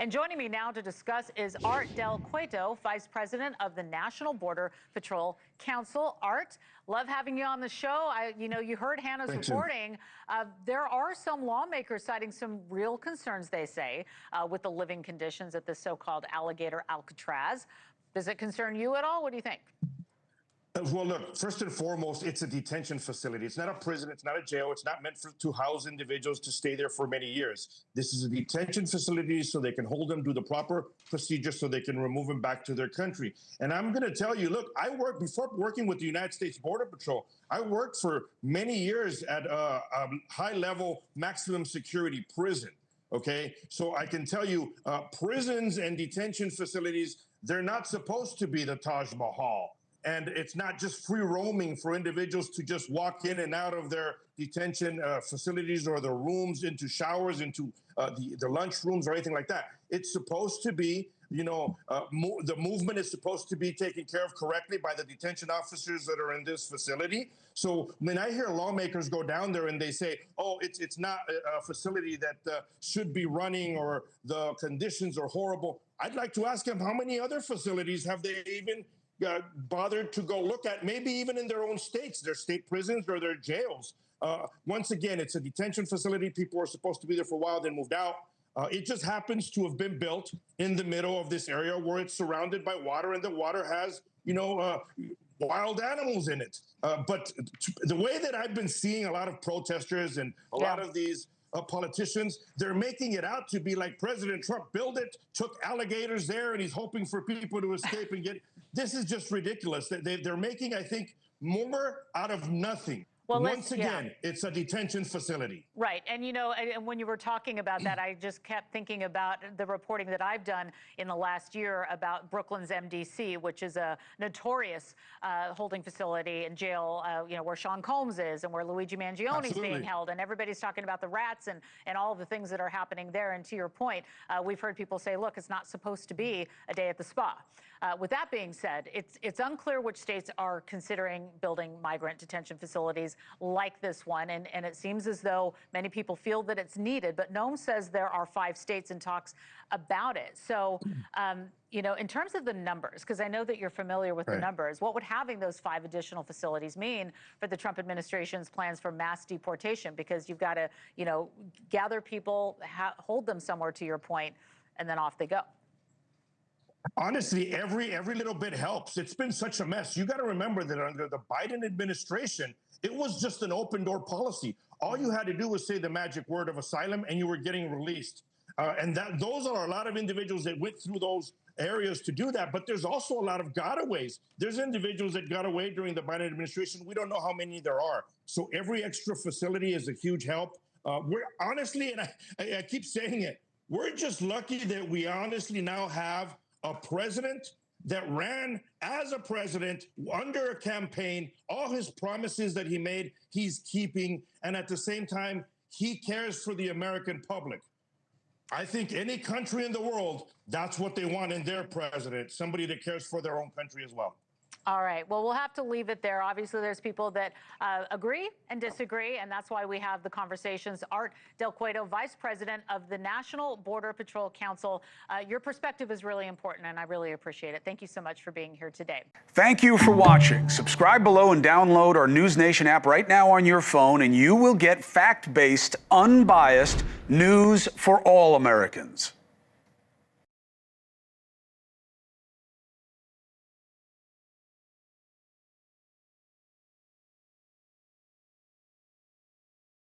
And joining me now to discuss is Art Del Cueto, Vice President of the National Border Patrol Council. Art, love having you on the show. You heard Hannah's reporting. There are some lawmakers citing some real concerns, they say, with the living conditions at the so-called Alligator Alcatraz. Does it concern you at all? What do you think? Well, look, first and foremost, it's a detention facility. It's not a prison. It's not a jail. It's not meant to house individuals to stay there for many years. This is a detention facility so they can hold them, do the proper procedure so they can remove them back to their country. And I'm going to tell you, look, before working with the United States Border Patrol, I worked for many years at a high-level maximum security prison. Okay, so I can tell you, prisons and detention facilities, they're not supposed to be the Taj Mahal. And it's not just free roaming for individuals to just walk in and out of their detention facilities or their rooms, into showers, into the lunch rooms or anything like that. It's supposed to be, the movement is supposed to be taken care of correctly by the detention officers that are in this facility. So when I hear lawmakers go down there and they say, oh, it's not a facility that should be running or the conditions are horrible, I'd like to ask them, how many other facilities have they even bothered to go look at, maybe even in their own states, their state prisons or their jails? Once again, it's a detention facility. People are supposed to be there for a while, then moved out. It just happens to have been built in the middle of this area where it's surrounded by water, and the water has, wild animals in it. But the way that I've been seeing a lot of protesters and a lot of these politicians, they're making it out to be like President Trump built it, took alligators there, and he's hoping for people to escape and get. This is just ridiculous. They're making, I think, more out of nothing. Well, once again, it's a detention facility. Right. And, and when you were talking about that, I just kept thinking about the reporting that I've done in the last year about Brooklyn's MDC, which is a notorious holding facility and jail, where Sean Combs is and where Luigi Mangione is being held. And everybody's talking about the rats and all of the things that are happening there. And to your point, we've heard people say, look, it's not supposed to be a day at the spa. With that being said, it's unclear which states are considering building migrant detention facilities like this one. And it seems as though many people feel that it's needed. But Noam says there are 5 states in talks about it. So, in terms of the numbers, because I know that you're familiar with the numbers, what would having those 5 additional facilities mean for the Trump administration's plans for mass deportation? Because you've got to, gather people, hold them somewhere, to your point, and then off they go. Honestly, every little bit helps. It's been such a mess. You got to remember that under the Biden administration, it was just an open door policy. All you had to do was say the magic word of asylum and you were getting released. And those are a lot of individuals that went through those areas to do that. But there's also a lot of gotaways. There's individuals that got away during the Biden administration. We don't know how many there are. So every extra facility is a huge help. We're honestly, and I keep saying it, we're just lucky that we honestly now have a president that ran as a president under a campaign. All his promises that he made, he's keeping. And at the same time, he cares for the American public. I think any country in the world, that's what they want in their president, somebody that cares for their own country as well. All right. Well, we'll have to leave it there. Obviously, there's people that agree and disagree, and that's why we have the conversations. Art Del Cueto, Vice President of the National Border Patrol Council. Your perspective is really important, and I really appreciate it. Thank you so much for being here today. Thank you for watching. Subscribe below and download our NewsNation app right now on your phone, and you will get fact-based, unbiased news for all Americans.